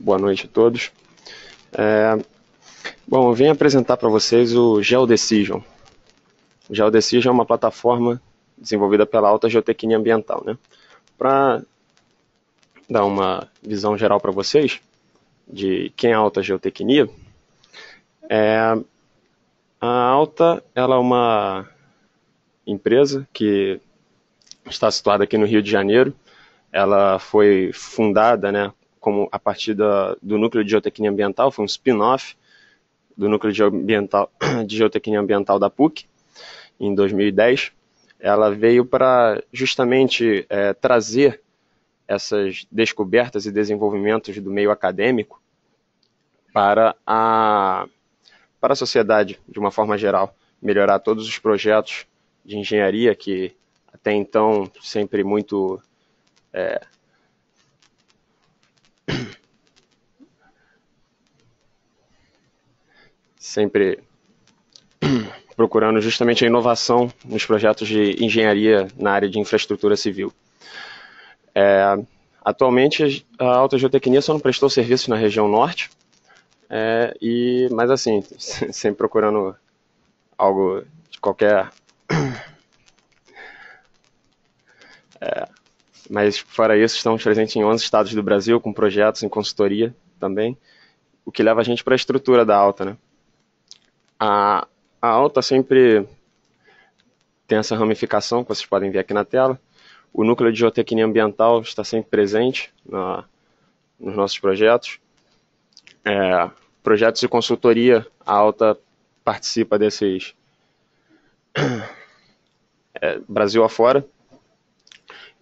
Boa noite a todos. Bom, eu vim apresentar para vocês o GeoDecision. O GeoDecision é uma plataforma desenvolvida pela Alta Geotecnia Ambiental, né? Para dar uma visão geral para vocês de quem é a Alta Geotecnia, a Alta ela é uma empresa que está situada aqui no Rio de Janeiro. Ela foi fundada, né, a partir do Núcleo de Geotecnia Ambiental, foi um spin-off do Núcleo de Geotecnia Ambiental da PUC, em 2010. Ela veio para justamente trazer essas descobertas e desenvolvimentos do meio acadêmico para a sociedade, de uma forma geral, melhorar todos os projetos de engenharia que até então sempre muito procurando justamente a inovação nos projetos de engenharia na área de infraestrutura civil. Atualmente, a Alta Geotecnia só não prestou serviço na região norte, mas assim, sempre procurando algo de qualquer... Mas fora isso, estamos presentes em 11 estados do Brasil, com projetos em consultoria também, o que leva a gente para a estrutura da Alta, né? A Alta sempre tem essa ramificação que vocês podem ver aqui na tela. O Núcleo de Geotecnia Ambiental está sempre presente nos nossos projetos. Projetos de consultoria, a Alta participa desses Brasil afora.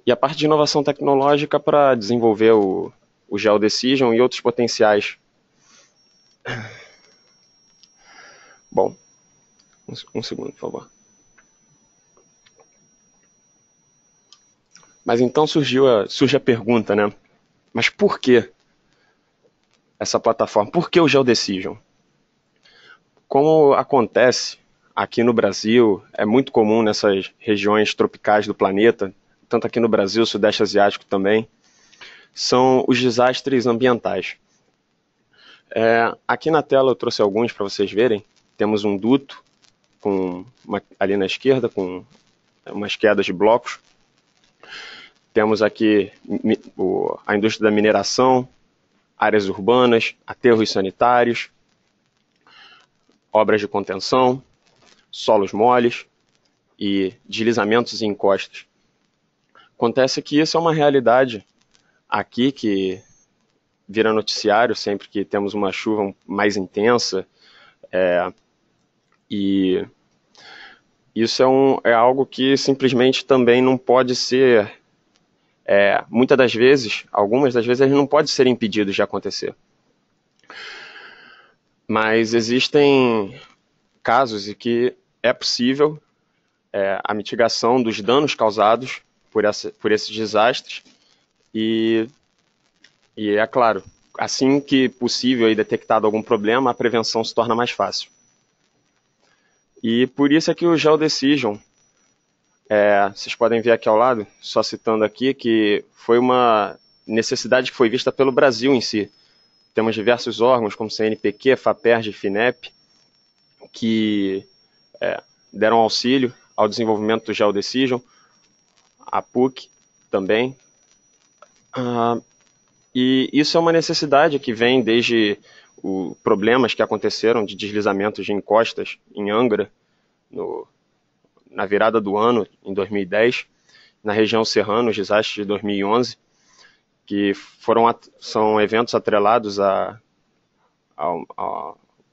E a parte de inovação tecnológica para desenvolver o GeoDecision e outros potenciais. Bom, um segundo, por favor. Mas então surge a pergunta, né? Mas por que essa plataforma? Por que o GeoDecision? Como acontece aqui no Brasil, é muito comum nessas regiões tropicais do planeta, tanto aqui no Brasil, Sudeste Asiático também, são os desastres ambientais. Aqui na tela eu trouxe alguns para vocês verem. Temos um duto ali na esquerda, com umas quedas de blocos. Temos aqui a indústria da mineração, áreas urbanas, aterros sanitários, obras de contenção, solos moles e deslizamentos e encostas. Acontece que isso é uma realidade aqui que vira noticiário sempre que temos uma chuva mais intensa, e isso é algo que simplesmente também não pode ser, algumas das vezes, ele não pode ser impedido de acontecer. Mas existem casos em que é possível a mitigação dos danos causados por esses desastres e é claro, assim que possível e detectado algum problema, a prevenção se torna mais fácil. E por isso é que o GeoDecision, vocês podem ver aqui ao lado, só citando aqui, que foi uma necessidade que foi vista pelo Brasil em si. Temos diversos órgãos, como CNPq, FAPERJ e FINEP, que deram auxílio ao desenvolvimento do GeoDecision, a PUC também. E isso é uma necessidade que vem desde problemas que aconteceram de deslizamentos de encostas em Angra, na virada do ano, em 2010, na região serrana, os desastres de 2011, que são eventos atrelados a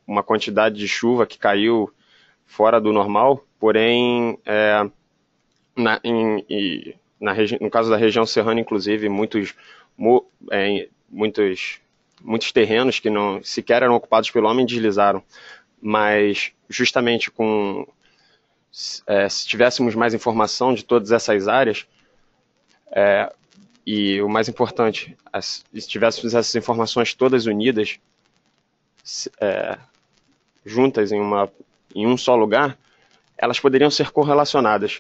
uma quantidade de chuva que caiu fora do normal, porém, no caso da região serrana, inclusive, muitos terrenos que não sequer eram ocupados pelo homem deslizaram. Mas, justamente se tivéssemos mais informação de todas essas áreas, e o mais importante, se tivéssemos essas informações todas unidas, juntas em um só lugar, elas poderiam ser correlacionadas.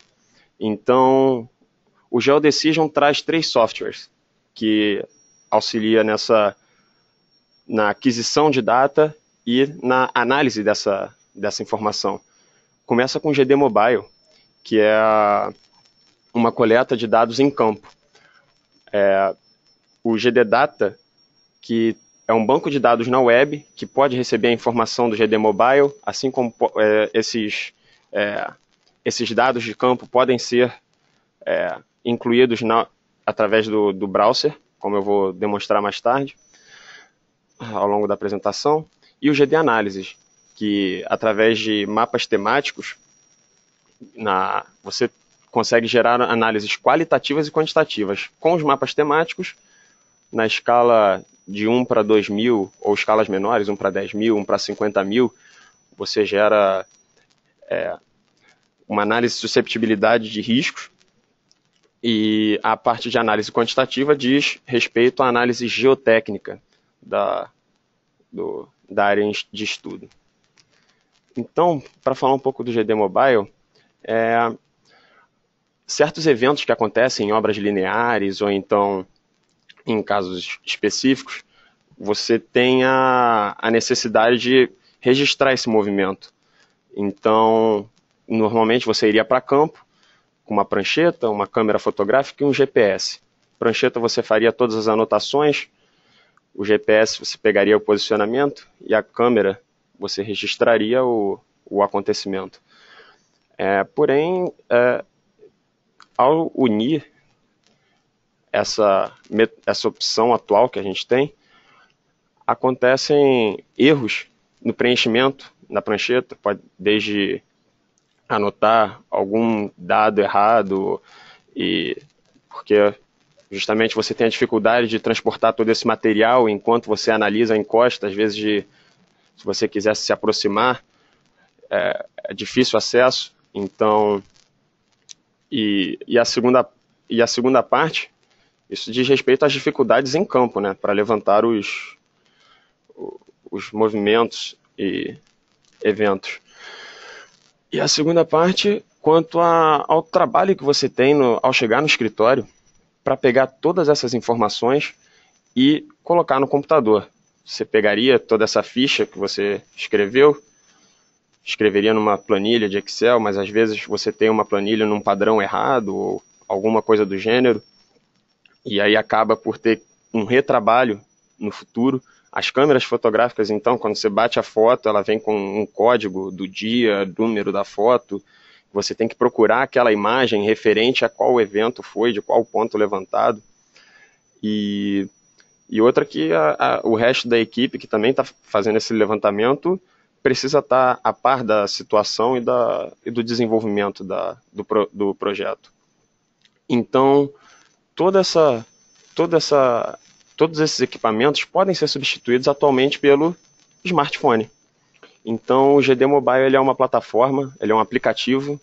Então, o GeoDecision traz 3 softwares que auxilia nessa na aquisição de data e na análise dessa informação. Começa com o GD Mobile, que é uma coleta de dados em campo. O GD Data, que é um banco de dados na web, que pode receber a informação do GD Mobile, assim como esses dados de campo podem ser incluídos através do browser, como eu vou demonstrar mais tarde, ao longo da apresentação, e o GD Analysis, que através de mapas temáticos, você consegue gerar análises qualitativas e quantitativas. Com os mapas temáticos, na escala de 1 para 2.000, ou escalas menores, 1 para 10.000, 1 para 50.000, você gera uma análise de susceptibilidade de riscos, e a parte de análise quantitativa diz respeito à análise geotécnica da área de estudo. Então, para falar um pouco do GD Mobile, certos eventos que acontecem em obras lineares ou então em casos específicos, você tem a necessidade de registrar esse movimento. Então, normalmente você iria para campo com uma prancheta, uma câmera fotográfica e um GPS. Prancheta você faria todas as anotações, o GPS você pegaria o posicionamento e a câmera você registraria o acontecimento. Porém, ao unir essa opção atual que a gente tem, acontecem erros no preenchimento na prancheta, desde anotar algum dado errado, porque justamente você tem a dificuldade de transportar todo esse material enquanto você analisa a encosta, às vezes se você quisesse se aproximar, é difícil o acesso. Então, a segunda parte, isso diz respeito às dificuldades em campo, né, para levantar os movimentos e eventos. E a segunda parte, quanto ao trabalho que você tem ao chegar no escritório, para pegar todas essas informações e colocar no computador. Você pegaria toda essa ficha que você escreveria numa planilha de Excel, mas às vezes você tem uma planilha num padrão errado ou alguma coisa do gênero, e aí acaba por ter um retrabalho no futuro. As câmeras fotográficas, então, quando você bate a foto, ela vem com um código do dia, número da foto. Você tem que procurar aquela imagem referente a qual evento foi, de qual ponto levantado. E outra que o resto da equipe que também está fazendo esse levantamento precisa estar a par da situação e do desenvolvimento do projeto. Então, todos esses equipamentos podem ser substituídos atualmente pelo smartphone. Então, o GD Mobile ele é uma plataforma, ele é um aplicativo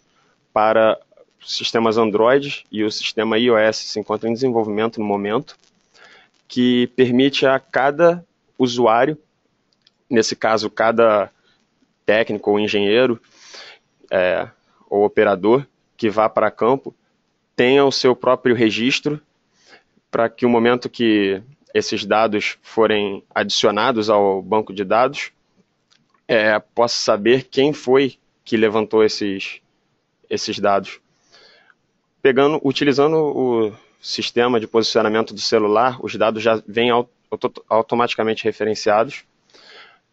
para sistemas Android, e o sistema iOS se encontra em desenvolvimento no momento, que permite a cada usuário, nesse caso, cada técnico ou engenheiro ou operador que vá para campo, tenha o seu próprio registro, para que o momento que esses dados forem adicionados ao banco de dados, possa saber quem foi que levantou esses dados. Utilizando o sistema de posicionamento do celular, os dados já vêm automaticamente referenciados.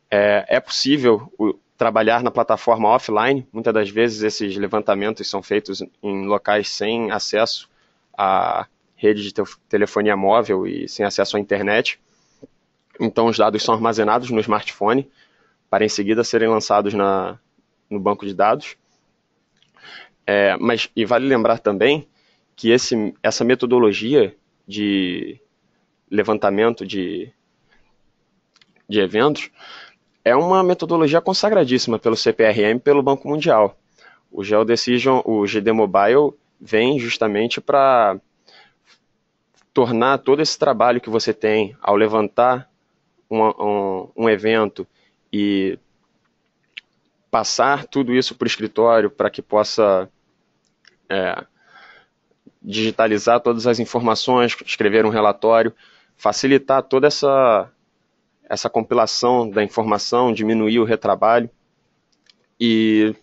É possível trabalhar na plataforma offline. Muitas das vezes esses levantamentos são feitos em locais sem acesso à rede de telefonia móvel e sem acesso à internet. Então os dados são armazenados no smartphone para em seguida serem lançados no banco de dados. E vale lembrar também que essa metodologia de levantamento de eventos é uma metodologia consagradíssima pelo CPRM e pelo Banco Mundial. O GeoDecision, o GD Mobile, vem justamente para tornar todo esse trabalho que você tem ao levantar um evento e passar tudo isso para o escritório para que possa digitalizar todas as informações, escrever um relatório, facilitar toda essa essa compilação da informação, diminuir o retrabalho. E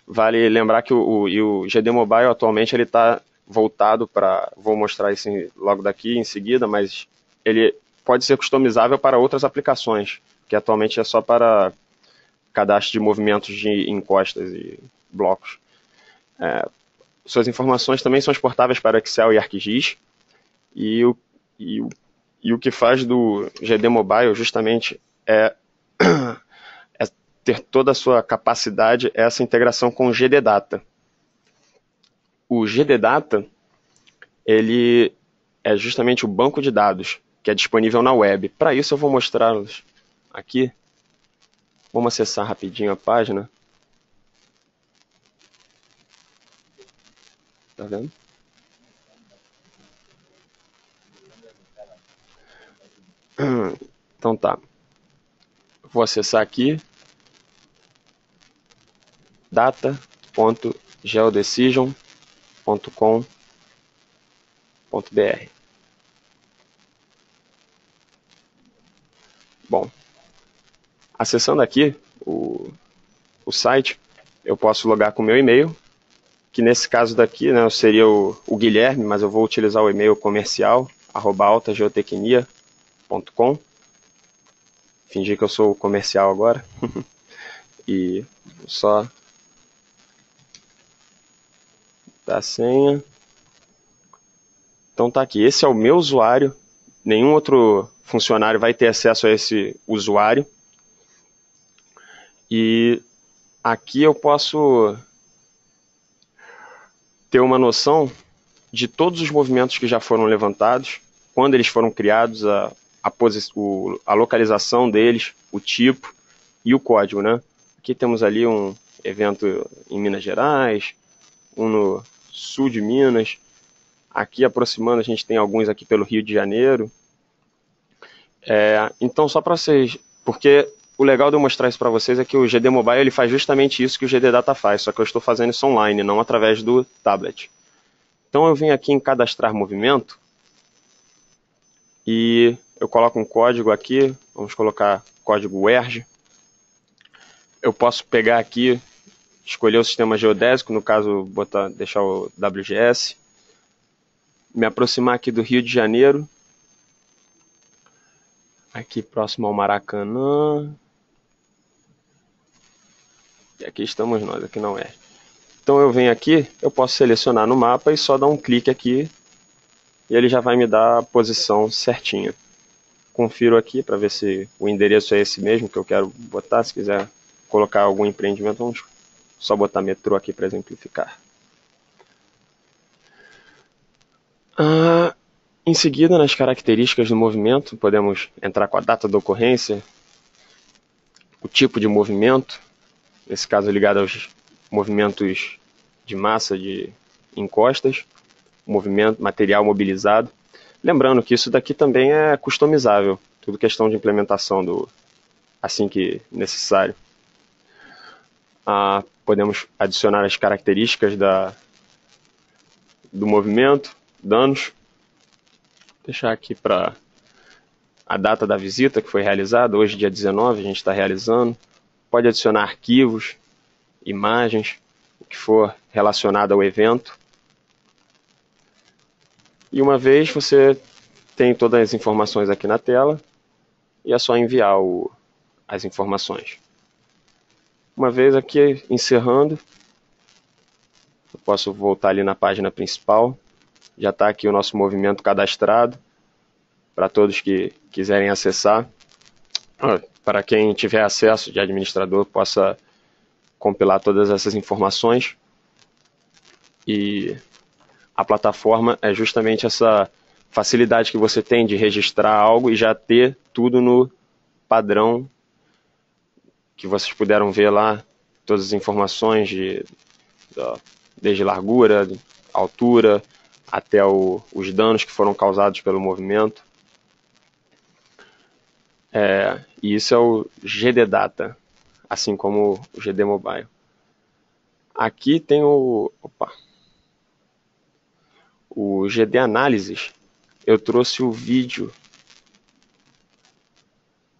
vale lembrar que o GD Mobile atualmente ele está voltado para, vou mostrar isso logo daqui em seguida, mas ele pode ser customizável para outras aplicações, que atualmente é só para cadastro de movimentos de encostas e blocos. Suas informações também são exportáveis para Excel e ArcGIS, e o que faz do GD Mobile justamente é ter toda a sua capacidade, essa integração com o GD Data. O GD Data, ele é justamente o banco de dados que é disponível na web. Para isso eu vou mostrá-los aqui. Vamos acessar rapidinho a página. Tá vendo? Então tá. Vou acessar aqui. data.geodecision.com.br. Bom, acessando aqui o site, eu posso logar com o meu e-mail, que nesse caso daqui, né, seria o Guilherme, mas eu vou utilizar o e-mail comercial, @altageotecnia.com. Fingir que eu sou o comercial agora. E só dar a senha. Então tá aqui, esse é o meu usuário, nenhum outro funcionário vai ter acesso a esse usuário. E aqui eu posso ter uma noção de todos os movimentos que já foram levantados, quando eles foram criados, a localização deles, o tipo e o código, né? Aqui temos ali um evento em Minas Gerais, um no sul de Minas. Aqui aproximando, a gente tem alguns aqui pelo Rio de Janeiro. Então, só para vocês... Porque o legal de eu mostrar isso para vocês é que o GD Mobile ele faz justamente isso que o GD Data faz, só que eu estou fazendo isso online, não através do tablet. Então eu vim aqui em cadastrar movimento e eu coloco um código aqui, vamos colocar código WERJ. Eu posso pegar aqui, escolher o sistema geodésico, no caso deixar o WGS, me aproximar aqui do Rio de Janeiro, aqui próximo ao Maracanã, e aqui estamos nós, aqui não é. Então eu venho aqui, eu posso selecionar no mapa e só dar um clique aqui, e ele já vai me dar a posição certinha. Confiro aqui para ver se o endereço é esse mesmo que eu quero botar. Se quiser colocar algum empreendimento, vamos só botar metrô aqui para exemplificar. Em seguida, nas características do movimento, podemos entrar com a data da ocorrência, o tipo de movimento, nesse caso ligado aos movimentos de massa de encostas, movimento, material mobilizado. Lembrando que isso daqui também é customizável, tudo questão de implementação assim que necessário. Podemos adicionar as características do movimento, danos. Deixar aqui para a data da visita que foi realizada, hoje dia 19 a gente está realizando. Pode adicionar arquivos, imagens, o que for relacionado ao evento. E uma vez você tem todas as informações aqui na tela, e é só enviar as informações. Uma vez aqui encerrando, eu posso voltar ali na página principal. Já está aqui o nosso movimento cadastrado, para todos que quiserem acessar. Para quem tiver acesso de administrador, possa compilar todas essas informações. E a plataforma é justamente essa facilidade que você tem de registrar algo e já ter tudo no padrão que vocês puderam ver lá, todas as informações desde largura, altura, até os danos que foram causados pelo movimento. E isso é o GD Data, assim como o GD Mobile. Aqui tem o GD Analysis. Eu trouxe o vídeo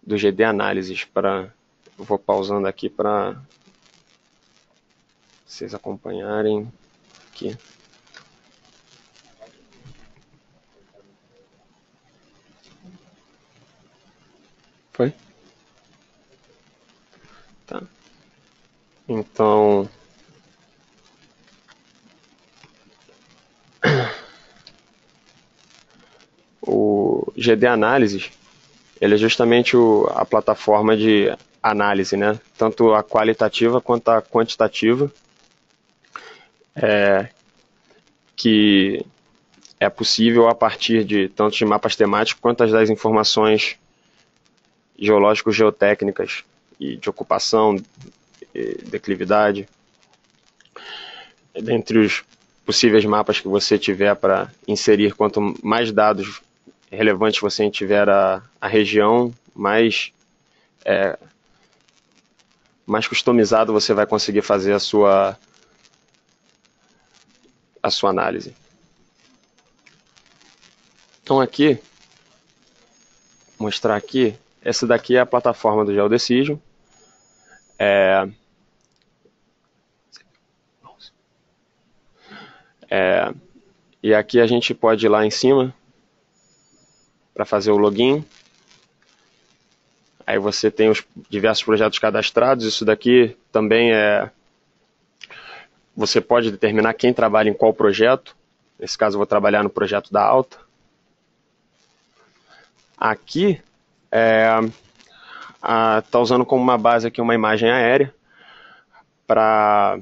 do GD Análises. Eu vou pausando aqui para vocês acompanharem aqui. Foi? Tá. Então, o GD Análises, ele é justamente a plataforma de análise, né? Tanto a qualitativa quanto a quantitativa, que é possível a partir de tanto de mapas temáticos quanto das informações geológico-geotécnicas e de ocupação, e declividade. Dentre os possíveis mapas que você tiver para inserir, quanto mais dados relevantes você tiver a região, mais customizado você vai conseguir fazer a sua análise. Então aqui, mostrar aqui, essa daqui é a plataforma do Geodecision. E aqui a gente pode ir lá em cima para fazer o login. Aí você tem os diversos projetos cadastrados. Isso daqui também você pode determinar quem trabalha em qual projeto. Nesse caso eu vou trabalhar no projeto da Alta. Aqui está usando como uma base aqui uma imagem aérea para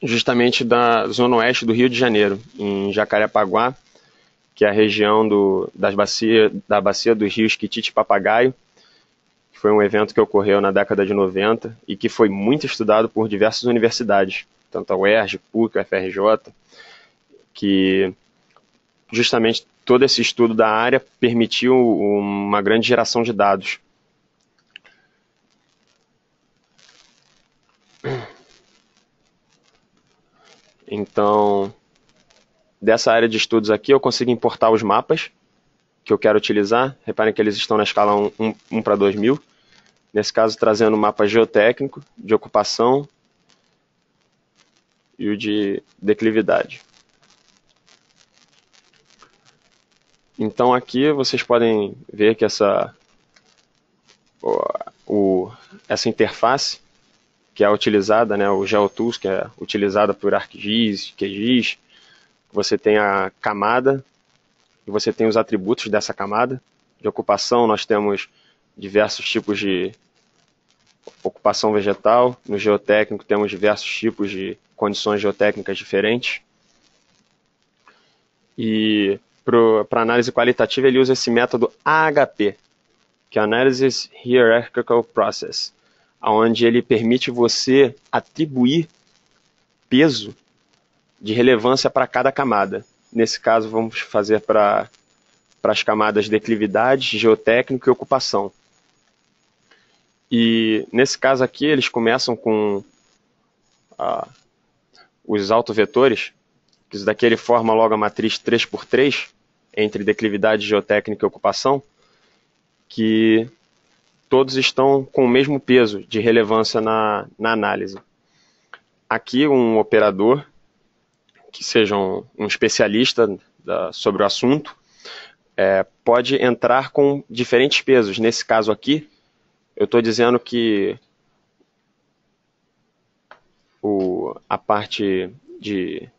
justamente da zona oeste do Rio de Janeiro, em Jacarepaguá, que é a região da bacia dos rios Quitite e Papagaio, que foi um evento que ocorreu na década de 90 e que foi muito estudado por diversas universidades, tanto a UERJ, PUC, a FRJ, que justamente todo esse estudo da área permitiu uma grande geração de dados. Então, dessa área de estudos aqui, eu consigo importar os mapas que eu quero utilizar. Reparem que eles estão na escala 1 para 2000. Nesse caso, trazendo o mapa geotécnico, de ocupação e o de declividade. Então aqui vocês podem ver que essa interface que é utilizada, né, o GeoTools, que é utilizada por ArcGIS, QGIS, você tem a camada e você tem os atributos dessa camada. De ocupação nós temos diversos tipos de ocupação vegetal, no geotécnico temos diversos tipos de condições geotécnicas diferentes. E para análise qualitativa ele usa esse método AHP, que é Analysis Hierarchical Process, onde ele permite você atribuir peso de relevância para cada camada. Nesse caso vamos fazer para as camadas declividade, geotécnico e ocupação. E nesse caso aqui eles começam com os autovetores, que isso daqui ele forma logo a matriz 3x3 entre declividade, geotécnica e ocupação, que todos estão com o mesmo peso de relevância na análise. Aqui um operador, que seja um especialista sobre o assunto, pode entrar com diferentes pesos. Nesse caso aqui, eu estou dizendo que a parte de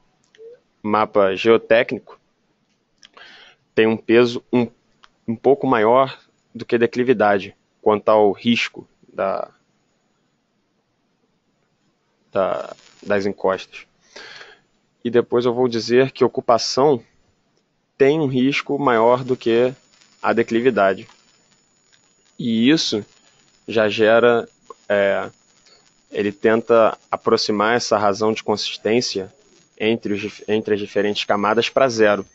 mapa geotécnico tem um peso um pouco maior do que declividade, quanto ao risco das encostas. E depois eu vou dizer que ocupação tem um risco maior do que a declividade. E isso já gera, ele tenta aproximar essa razão de consistência entre as diferentes camadas para zero.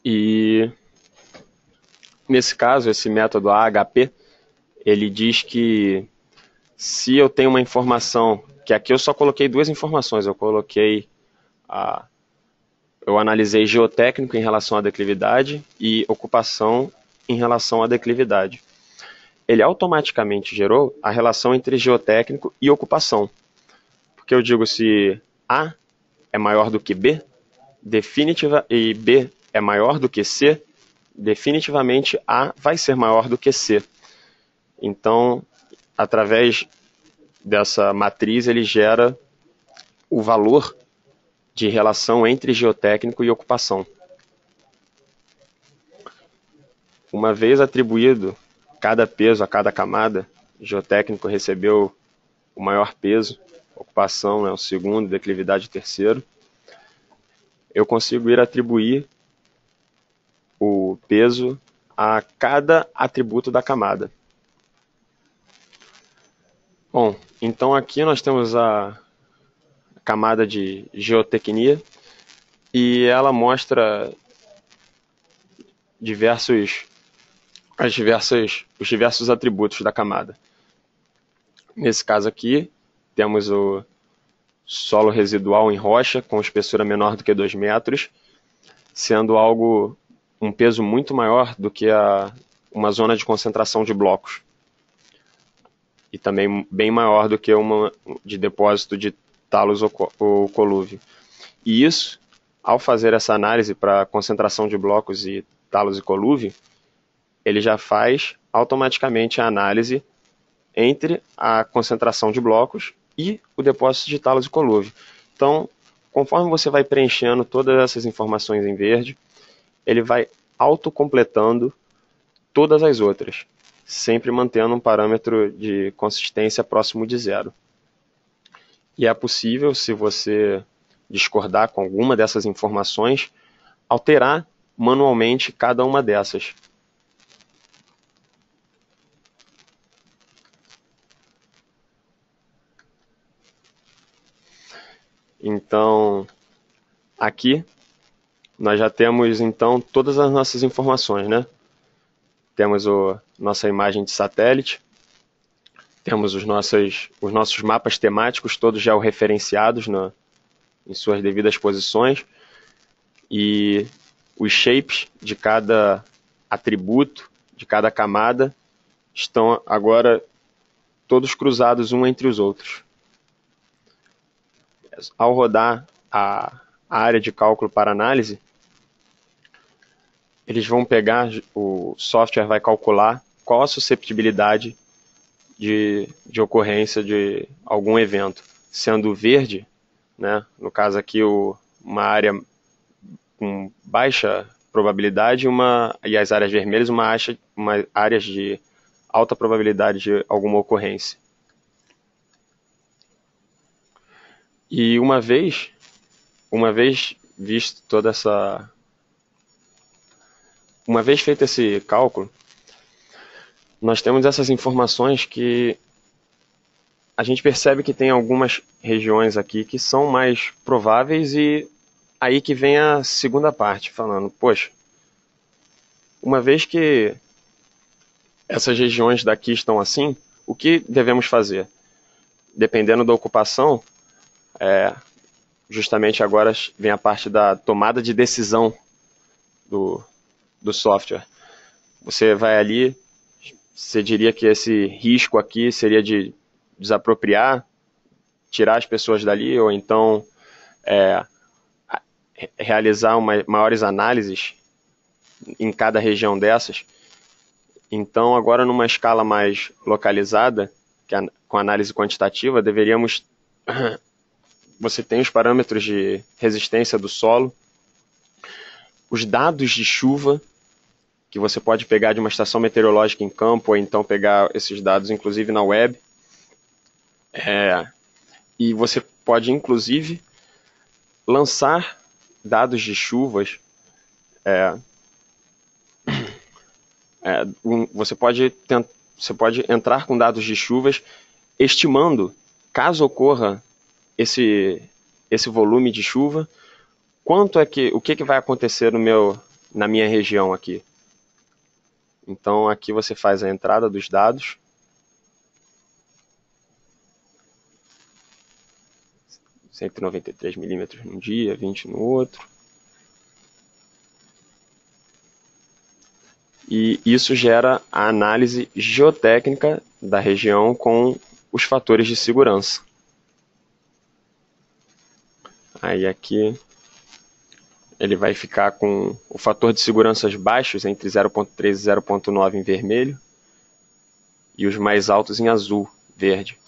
E nesse caso, esse método AHP, ele diz que se eu tenho uma informação, que aqui eu só coloquei duas informações, eu coloquei eu analisei geotécnico em relação à declividade e ocupação em relação à declividade. Ele automaticamente gerou a relação entre geotécnico e ocupação. Porque eu digo, se A é maior do que B, e B é maior do que C, definitivamente A vai ser maior do que C. Então, através dessa matriz, ele gera o valor de relação entre geotécnico e ocupação. Uma vez atribuído cada peso a cada camada, o geotécnico recebeu o maior peso, ocupação, né, o segundo, declividade o terceiro, eu consigo ir atribuir o peso a cada atributo da camada. Bom, então aqui nós temos a camada de geotecnia e ela mostra os diversos atributos da camada. Nesse caso aqui, temos o solo residual em rocha com espessura menor do que 2 metros, sendo um peso muito maior do que uma zona de concentração de blocos. E também bem maior do que uma de depósito de talos ou colúvio. E isso, ao fazer essa análise para concentração de blocos e talos e colúvio, ele já faz automaticamente a análise entre a concentração de blocos e o depósito de talos e colúvio. Então, conforme você vai preenchendo todas essas informações em verde, ele vai autocompletando todas as outras, sempre mantendo um parâmetro de consistência próximo de zero. E é possível, se você discordar com alguma dessas informações, alterar manualmente cada uma dessas. Então, aqui nós já temos então todas as nossas informações, né? Temos nossa imagem de satélite, temos os nossos mapas temáticos todos georreferenciados em suas devidas posições, e os shapes de cada atributo, de cada camada, estão agora todos cruzados um entre os outros. Ao rodar a área de cálculo para análise, eles vão pegar, o software vai calcular qual a susceptibilidade de ocorrência de algum evento, sendo verde, né, no caso aqui uma área com baixa probabilidade e as áreas vermelhas áreas de alta probabilidade de alguma ocorrência. E uma vez visto uma vez feito esse cálculo, nós temos essas informações que a gente percebe que tem algumas regiões aqui que são mais prováveis, e aí que vem a segunda parte, falando, poxa, uma vez que essas regiões daqui estão assim, o que devemos fazer? Dependendo da ocupação, justamente agora vem a parte da tomada de decisão do software. Você vai ali, você diria que esse risco aqui seria de desapropriar, tirar as pessoas dali, ou então realizar maiores análises em cada região dessas. Então, agora numa escala mais localizada, com análise quantitativa, você tem os parâmetros de resistência do solo, os dados de chuva, que você pode pegar de uma estação meteorológica em campo, ou então pegar esses dados, inclusive, na web. E você pode, inclusive, lançar dados de chuvas. Você pode entrar com dados de chuvas, estimando, caso ocorra esse volume de chuva, o que vai acontecer na minha região aqui. Então aqui você faz a entrada dos dados, 193 milímetros num dia, 20 no outro, e isso gera a análise geotécnica da região com os fatores de segurança. Aí aqui ele vai ficar com o fator de segurança baixos entre 0.3 e 0.9 em vermelho e os mais altos em azul, verde.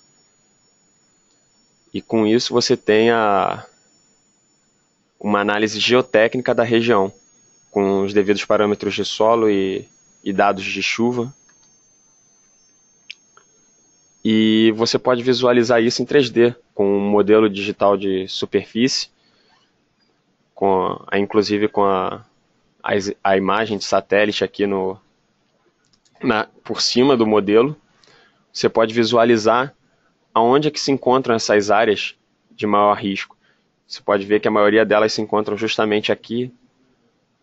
E com isso você tem uma análise geotécnica da região, com os devidos parâmetros de solo e dados de chuva. E você pode visualizar isso em 3D, com um modelo digital de superfície, inclusive com a imagem de satélite aqui por cima do modelo. Você pode visualizar aonde é que se encontram essas áreas de maior risco. Você pode ver que a maioria delas se encontram justamente aqui,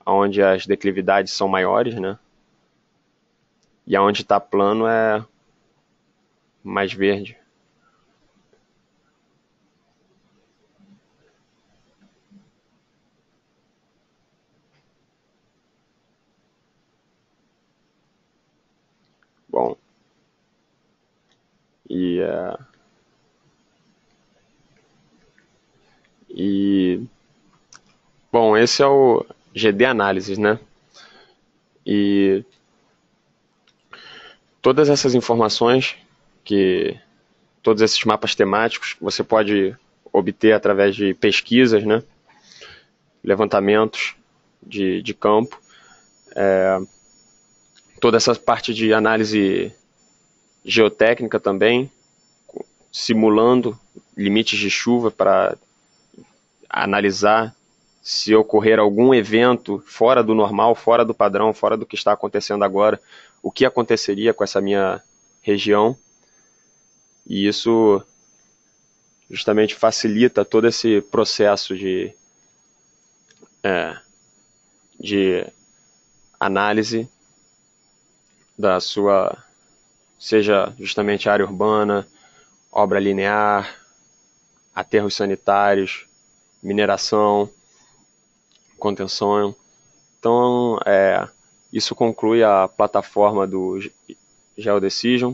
onde as declividades são maiores, né? E aonde está plano é mais verde. Bom, bom, esse é o GD Análises, né? E todas essas informações, todos esses mapas temáticos, você pode obter através de pesquisas, né? Levantamentos de campo. Toda essa parte de análise geotécnica também, simulando limites de chuva para analisar se ocorrer algum evento fora do normal, fora do padrão, fora do que está acontecendo agora, o que aconteceria com essa minha região. E isso justamente facilita todo esse processo de análise da sua, seja justamente área urbana, obra linear, aterros sanitários, mineração, contenção. Então, isso conclui a plataforma do Geodecision.